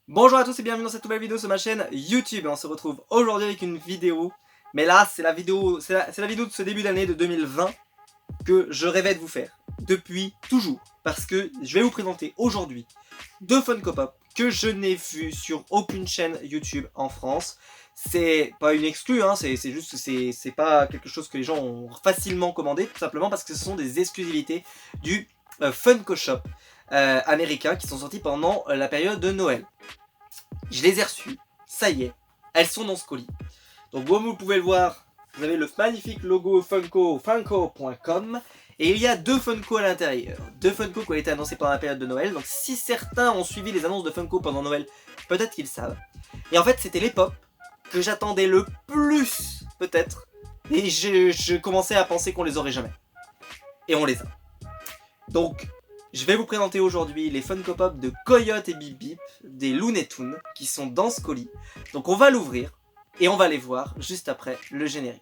Bonjour à tous et bienvenue dans cette nouvelle vidéo sur ma chaîne YouTube. Et on se retrouve aujourd'hui avec une vidéo. Mais là, c'est la vidéo de ce début d'année de 2020 que je rêvais de vous faire. Depuis toujours. Parce que je vais vous présenter aujourd'hui deux Funko Pop que je n'ai vu sur aucune chaîne YouTube en France. C'est pas une exclue, hein, c'est juste que c'est pas quelque chose que les gens ont facilement commandé, tout simplement parce que ce sont des exclusivités du Funko Shop américain qui sont sortis pendant la période de Noël. Je les ai reçues, ça y est, elles sont dans ce colis. Donc comme vous pouvez le voir, vous avez le magnifique logo Funko, funko.com, et il y a deux Funko à l'intérieur. Deux Funko qui ont été annoncés pendant la période de Noël, donc si certains ont suivi les annonces de Funko pendant Noël, peut-être qu'ils savent. Et en fait c'était les pop que j'attendais le plus, peut-être, et je commençais à penser qu'on les aurait jamais. Et on les a. Donc, je vais vous présenter aujourd'hui les Funko Pop de Coyote et Bip Bip, des Looney Tunes, qui sont dans ce colis. Donc on va l'ouvrir, et on va les voir juste après le générique.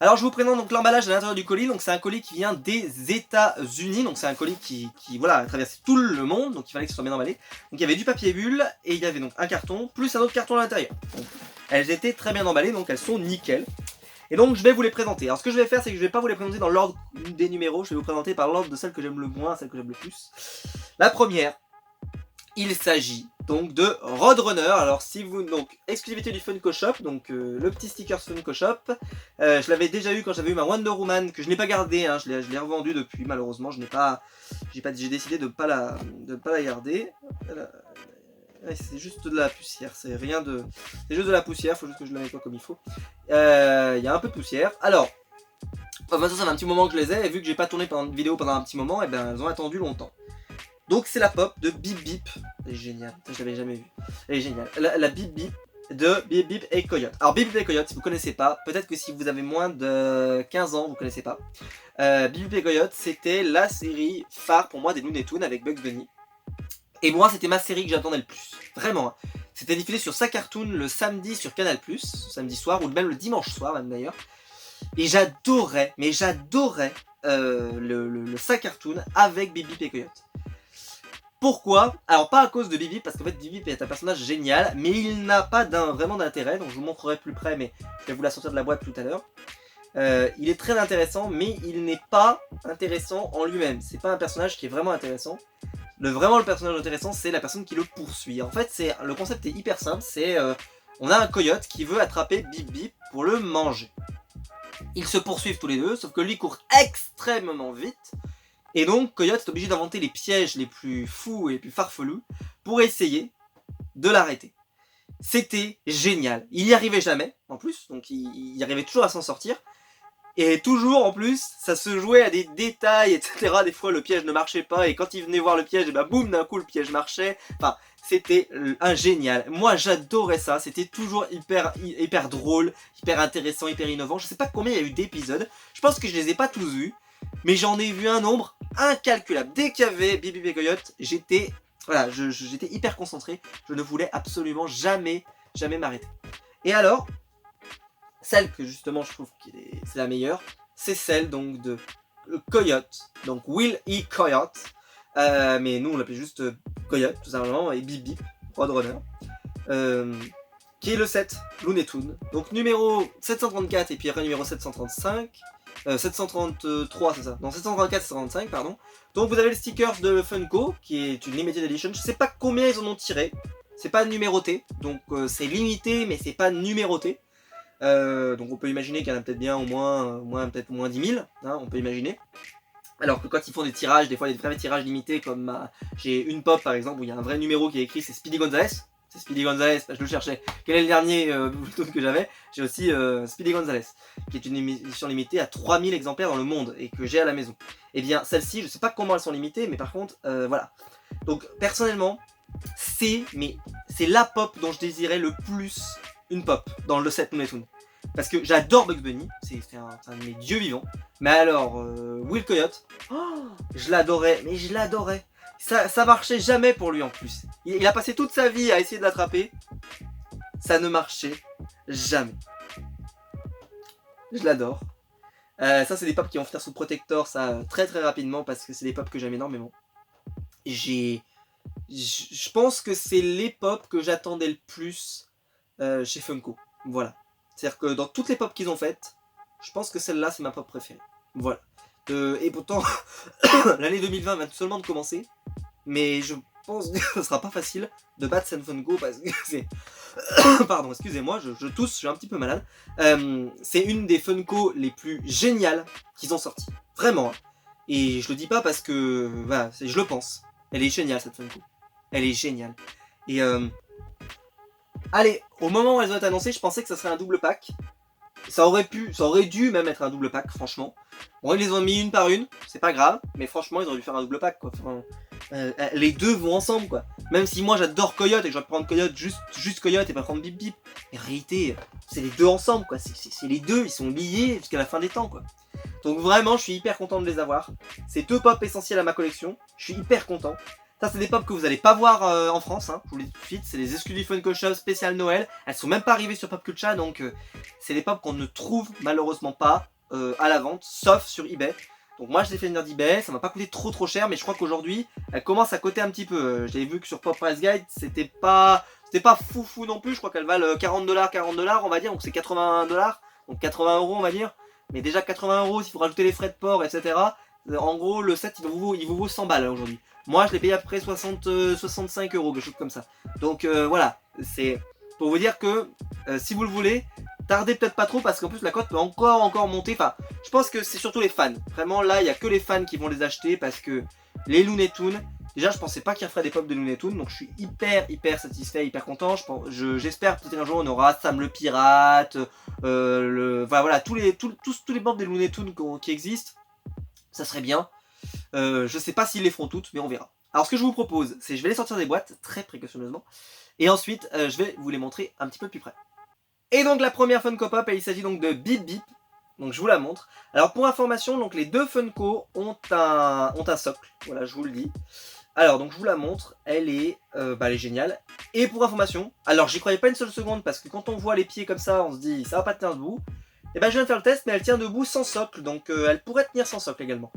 Alors je vous présente donc l'emballage à l'intérieur du colis, donc c'est un colis qui vient des États-Unis, donc c'est un colis qui voilà, a traversé tout le monde, donc il fallait que ce soit bien emballé. Donc il y avait du papier bulle, et il y avait donc un carton, plus un autre carton à l'intérieur. Elles étaient très bien emballées, donc elles sont nickel. Et donc je vais vous les présenter. Alors ce que je vais faire, c'est que je vais pas vous les présenter dans l'ordre des numéros, je vais vous présenter par l'ordre de celles que j'aime le moins à celles que j'aime le plus. La première, il s'agit donc de Roadrunner. Alors si vous, donc exclusivité du Funko Shop, donc le petit sticker Funko Shop. Je l'avais déjà eu quand j'avais eu ma Wonder Woman, que je n'ai pas gardé, hein, je l'ai revendu depuis, malheureusement, j'ai décidé de pas la garder. Ouais, c'est juste de la poussière, c'est rien de... C'est juste de la poussière, faut juste que je la nettoie comme il faut. Il y a un peu de poussière. Alors, ça fait un petit moment que je les ai, et vu que j'ai pas tourné pendant une vidéo pendant un petit moment, et ben elles ont attendu longtemps. Donc c'est la pop de Bip Bip. Elle est géniale, je l'avais jamais vue. Elle est géniale. La Bip Bip de Bip Bip et Coyote. Alors Bip Bip et Coyote, si vous connaissez pas, peut-être que si vous avez moins de 15 ans, vous connaissez pas. Bip Bip et Coyote, c'était la série phare pour moi des Looney Tunes avec Bugs Bunny. Et moi, c'était ma série que j'attendais le plus. Vraiment. C'était diffusé sur sa cartoon le samedi sur Canal+, samedi soir, ou même le dimanche soir, même d'ailleurs. Et j'adorais, mais j'adorais le sa cartoon avec Bip Bip et Coyote. Pourquoi? Alors pas à cause de Bip Bip, parce qu'en fait Bip Bip est un personnage génial, mais il n'a pas vraiment d'intérêt, donc je vous montrerai plus près, mais je vais vous la sortir de la boîte tout à l'heure. Il est très intéressant, mais il n'est pas intéressant en lui-même. C'est pas un personnage qui est vraiment intéressant. Vraiment le personnage intéressant, c'est la personne qui le poursuit. En fait, le concept est hyper simple, c'est on a un coyote qui veut attraper Bip Bip pour le manger. Ils se poursuivent tous les deux, sauf que lui court extrêmement vite. Et donc, Coyote est obligé d'inventer les pièges les plus fous et les plus farfelus pour essayer de l'arrêter. C'était génial. Il n'y arrivait jamais, en plus, donc il arrivait toujours à s'en sortir. Et toujours, en plus, ça se jouait à des détails, etc. Des fois, le piège ne marchait pas, et quand il venait voir le piège, et bah boum, d'un coup, le piège marchait. Enfin, c'était un génial. Moi, j'adorais ça. C'était toujours hyper drôle, hyper intéressant, hyper innovant. Je sais pas combien il y a eu d'épisodes. Je pense que je les ai pas tous vus, mais j'en ai vu un nombre incalculable. Dès qu'il y avait Bip Bip et Coyote, j'étais hyper concentré. Je ne voulais absolument jamais m'arrêter. Et alors, celle que justement je trouve que c'est la meilleure, c'est celle donc de Coyote, donc Will E. Coyote, mais nous on l'appelait juste Coyote tout simplement, et Bip Bip, Roadrunner, qui est le set Looney Tunes, donc numéro 734 et puis après numéro 735, 733 c'est ça, non 734 735 pardon. Donc vous avez le sticker de Funko qui est une limited edition, je sais pas combien ils en ont tiré, c'est pas numéroté, donc c'est limité mais c'est pas numéroté. Donc on peut imaginer qu'il y en a peut-être bien au moins peut-être moins 10 000, hein, on peut imaginer. Alors que quand ils font des tirages, des fois des vrais tirages limités, comme j'ai une pop par exemple où il y a un vrai numéro qui est écrit, c'est Speedy Gonzales. C'est Speedy Gonzales, je le cherchais. Quel est le dernier que j'avais? J'ai aussi Speedy Gonzales, qui est une édition limitée à 3000 exemplaires dans le monde et que j'ai à la maison. Et bien celle-ci, je sais pas comment elles sont limitées, mais par contre, voilà. Donc personnellement, c'est la pop dont je désirais le plus une pop dans le set Looney Tunes. Parce que j'adore Bugs Bunny, c'est un de mes dieux vivants. Mais alors, Will Coyote, oh, je l'adorais, mais je l'adorais. Ça marchait jamais pour lui en plus. Il a passé toute sa vie à essayer de l'attraper. Ça ne marchait jamais. Je l'adore. Ça, c'est des pops qui vont finir sous protector, ça, très rapidement, parce que c'est des pops que j'aime énormément. Je pense que c'est les pop que j'attendais le plus chez Funko. Voilà. C'est-à-dire que dans toutes les pop qu'ils ont faites, je pense que celle-là, c'est ma pop préférée. Voilà. Et pourtant, l'année 2020 vient seulement de commencer, mais je pense que ce sera pas facile de battre Sen Funko parce que c'est... Pardon, excusez-moi, je tousse, je suis un petit peu malade. C'est une des Funko les plus géniales qu'ils ont sorties. Vraiment. Hein. Et je le dis pas parce que... Voilà, je le pense. Elle est géniale, cette Funko. Elle est géniale. Et allez, au moment où elle doit être annoncée, je pensais que ça serait un double pack. Ça aurait dû même être un double pack, franchement. Bon, ils les ont mis une par une, c'est pas grave, mais franchement, ils auraient dû faire un double pack, quoi. Enfin, les deux vont ensemble, quoi. Même si moi j'adore Coyote et que j'aurais pu prendre Coyote, juste Coyote et pas prendre Bip Bip. Mais en réalité, c'est les deux ensemble, quoi. C'est les deux, ils sont liés jusqu'à la fin des temps, quoi. Donc vraiment, je suis hyper content de les avoir. C'est deux pop essentiels à ma collection. Je suis hyper content. Ça, c'est des pop que vous allez pas voir en France, hein, je vous le dis tout de suite. C'est les exclusifs Funko Shop spécial Noël. Elles sont même pas arrivées sur Popcultcha, donc c'est des pop qu'on ne trouve malheureusement pas à la vente, sauf sur eBay. Donc moi, je les ai fait venir d'eBay, ça m'a pas coûté trop cher, mais je crois qu'aujourd'hui, elles commencent à coter un petit peu. J'avais vu que sur Pop Price Guide, c'était pas fou non plus. Je crois qu'elles valent 40$, on va dire, donc c'est 80$, donc 80 €, on va dire. Mais déjà 80 €, s'il faut rajouter les frais de port, etc. En gros, le set, il vous vaut 100 balles aujourd'hui. Moi, je l'ai payé à peu près 65 €, quelque chose comme ça. Donc voilà, c'est pour vous dire que si vous le voulez, tardez peut-être pas trop parce qu'en plus la cote peut encore monter. Enfin, je pense que c'est surtout les fans. Vraiment, là, il n'y a que les fans qui vont les acheter parce que les Looney Tunes, déjà, je pensais pas qu'ils referaient des pop de Looney Tunes, donc je suis hyper satisfait, hyper content. J'espère peut-être un jour on aura Sam le pirate, voilà, tous les pop des Looney Tunes qui existent. Ça serait bien. Je sais pas s'ils les feront toutes, mais on verra. Alors ce que je vous propose, c'est je vais les sortir des boîtes, très précautionneusement, et ensuite je vais vous les montrer un petit peu plus près. Et donc la première Funko Pop, il s'agit donc de Bip Bip, donc je vous la montre. Alors pour information, donc les deux Funko ont un socle, voilà je vous le dis. Alors donc je vous la montre, elle est géniale. Et pour information, alors j'y croyais pas une seule seconde parce que quand on voit les pieds comme ça, on se dit ça va pas tenir debout. Et je viens de faire le test, mais elle tient debout sans socle, donc elle pourrait tenir sans socle également.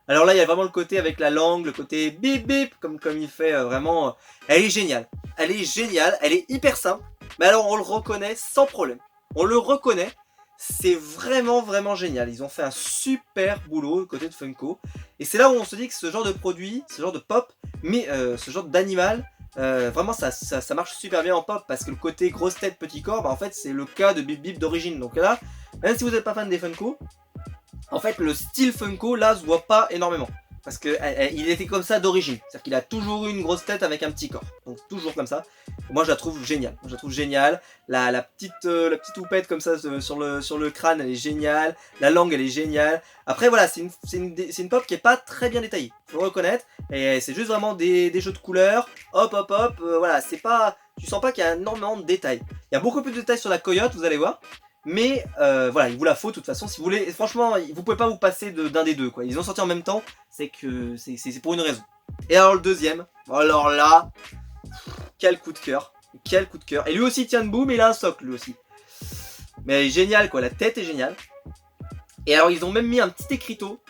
Alors là, il y a vraiment le côté avec la langue, le côté bip bip, comme il fait vraiment... elle est géniale. Elle est géniale, elle est hyper simple. Mais alors, on le reconnaît sans problème. On le reconnaît. C'est vraiment génial. Ils ont fait un super boulot côté de Funko. Et c'est là où on se dit que ce genre de produit, ce genre de pop, mais ce genre d'animal, vraiment ça marche super bien en pop. Parce que le côté grosse tête, petit corps, en fait, c'est le cas de Bip Bip d'origine. Donc là, même si vous n'êtes pas fan des Funko, en fait, le style Funko, là, se voit pas énormément. Parce que il était comme ça d'origine. C'est-à-dire qu'il a toujours eu une grosse tête avec un petit corps. Donc toujours comme ça. Moi, je la trouve géniale. La petite houppette comme ça sur le crâne, elle est géniale. La langue, elle est géniale. Après, voilà, c'est une pop qui est pas très bien détaillée. Faut le reconnaître. Et c'est juste vraiment des jeux de couleurs. Hop. Voilà, c'est pas... Tu sens pas qu'il y a énormément de détails. Il y a beaucoup plus de détails sur la coyote, vous allez voir. Mais voilà, il vous la faut de toute façon. Si vous voulez, franchement, vous pouvez pas vous passer d'un des deux, quoi. Ils ont sorti en même temps, c'est que c'est pour une raison. Et alors le deuxième, alors là, quel coup de cœur, Et lui aussi tient debout, mais il a un socle lui aussi. Mais génial quoi, la tête est géniale. Et alors ils ont même mis un petit écriteau.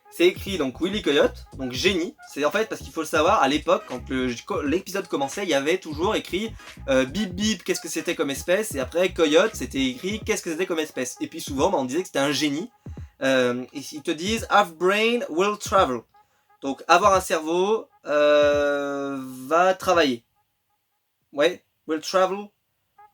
C'est écrit donc Willy Coyote, donc génie. C'est en fait parce qu'il faut le savoir, à l'époque, quand l'épisode commençait, il y avait toujours écrit Bip Bip, qu'est-ce que c'était comme espèce, et après Coyote, c'était écrit qu'est-ce que c'était comme espèce. Et puis souvent, on disait que c'était un génie. Et ils te disent Have brain will travel. Donc avoir un cerveau va travailler. Ouais, will travel.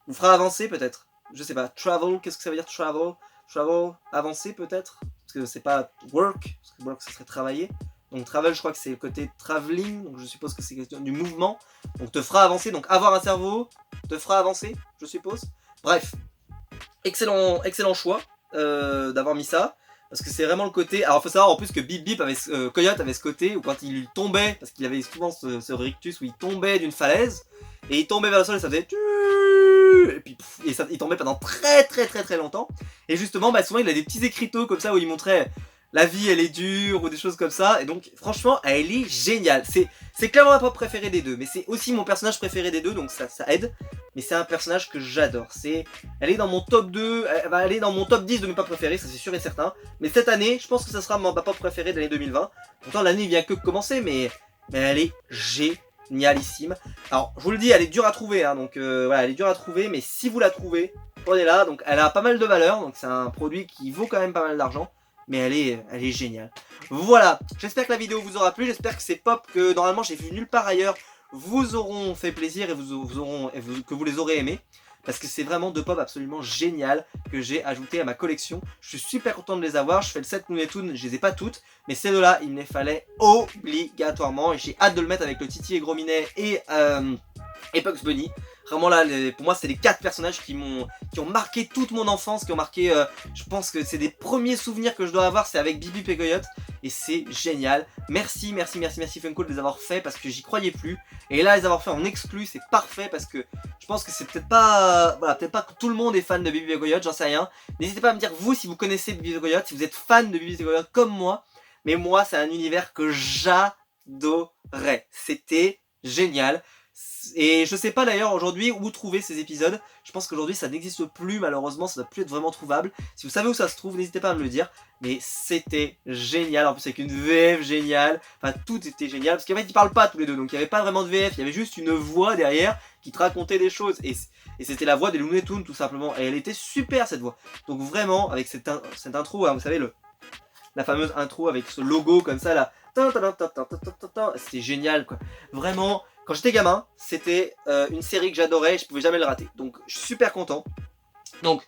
Vous fera avancer peut-être. Je sais pas. Travel, qu'est-ce que ça veut dire travel? Travel, avancer peut-être. Parce que c'est pas work, parce que work ça serait travailler. Donc travel, je crois que c'est le côté traveling, donc je suppose que c'est question du mouvement. Donc te fera avancer, donc avoir un cerveau te fera avancer, je suppose. Bref, excellent choix d'avoir mis ça. Parce que c'est vraiment le côté... Alors il faut savoir en plus que Bip Bip avait, Coyote avait ce côté où quand il tombait, parce qu'il avait souvent ce rictus où il tombait d'une falaise, et il tombait vers le sol et ça faisait... Et puis il tombait pendant très longtemps. Et justement, souvent il a des petits écriteaux comme ça où il montrait la vie elle est dure ou des choses comme ça. Et donc franchement, elle est géniale. C'est clairement ma pop préférée des deux, mais c'est aussi mon personnage préféré des deux, donc ça aide. Mais c'est un personnage que j'adore. Elle est dans mon top 2, elle va aller dans mon top 10 de mes pop préférées, ça c'est sûr et certain. Mais cette année, je pense que ça sera ma pop préférée de l'année 2020. Pourtant l'année vient que de commencer, mais elle est génialissime. Alors je vous le dis, elle est dure à trouver, hein, donc voilà, elle est dure à trouver, mais si vous la trouvez, prenez-la. Donc elle a pas mal de valeur, donc c'est un produit qui vaut quand même pas mal d'argent, mais elle est géniale. Voilà, j'espère que la vidéo vous aura plu, j'espère que ces pops que normalement j'ai vu nulle part ailleurs vous auront fait plaisir et que vous les aurez aimés. Parce que c'est vraiment deux pop absolument géniales que j'ai ajoutées à ma collection. Je suis super content de les avoir. Je fais le set Looney Tunes, je les ai pas toutes. Mais ces deux-là, il me les fallait obligatoirement. Et j'ai hâte de le mettre avec le Titi et Gros Minet et Bugs Bunny. Vraiment là, pour moi, c'est les 4 personnages qui ont marqué toute mon enfance, qui ont marqué, je pense que c'est des premiers souvenirs que je dois avoir, c'est avec Bip et Coyote, et c'est génial. Merci Funko de les avoir fait parce que j'y croyais plus, et là les avoir fait en exclu, c'est parfait parce que je pense que c'est peut-être pas, voilà, peut-être pas que tout le monde est fan de Bip et Coyote, j'en sais rien. N'hésitez pas à me dire vous si vous connaissez Bip et Coyote, si vous êtes fan de Bip et Coyote comme moi, mais moi c'est un univers que j'adorais, c'était génial. Et je sais pas d'ailleurs aujourd'hui où trouver ces épisodes. Je pense qu'aujourd'hui ça n'existe plus malheureusement, ça doit plus être vraiment trouvable. Si vous savez où ça se trouve, n'hésitez pas à me le dire. Mais c'était génial, en plus avec une VF géniale. Enfin tout était génial, parce qu'en fait ils parlent pas tous les deux. Donc il n'y avait pas vraiment de VF, il y avait juste une voix derrière qui te racontait des choses. Et c'était la voix des Looney Tunes tout simplement. Et elle était super cette voix. Donc vraiment avec cette intro, hein, vous savez la fameuse intro avec ce logo comme ça là. C'était génial quoi. Vraiment, quand j'étais gamin, c'était une série que j'adorais et je pouvais jamais le rater. Donc je suis super content. Donc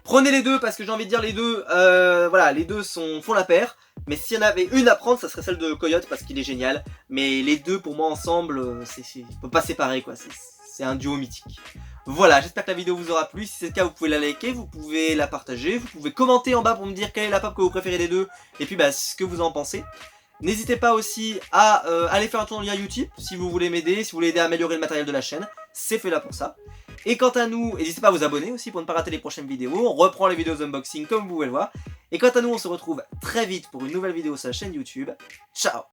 prenez les deux parce que j'ai envie de dire les deux, voilà, les deux font la paire. Mais s'il y en avait une à prendre, ça serait celle de Coyote parce qu'il est génial. Mais les deux pour moi ensemble, on peut pas séparer quoi. C'est un duo mythique. Voilà, j'espère que la vidéo vous aura plu. Si c'est le cas, vous pouvez la liker, vous pouvez la partager, vous pouvez commenter en bas pour me dire quelle est la pop que vous préférez des deux. Et puis ce que vous en pensez. N'hésitez pas aussi à aller faire un tour dans le lien Utip si vous voulez m'aider, si vous voulez aider à améliorer le matériel de la chaîne. C'est fait là pour ça. Et quant à nous, n'hésitez pas à vous abonner aussi pour ne pas rater les prochaines vidéos. On reprend les vidéos unboxing comme vous pouvez le voir. Et quant à nous, on se retrouve très vite pour une nouvelle vidéo sur la chaîne YouTube. Ciao!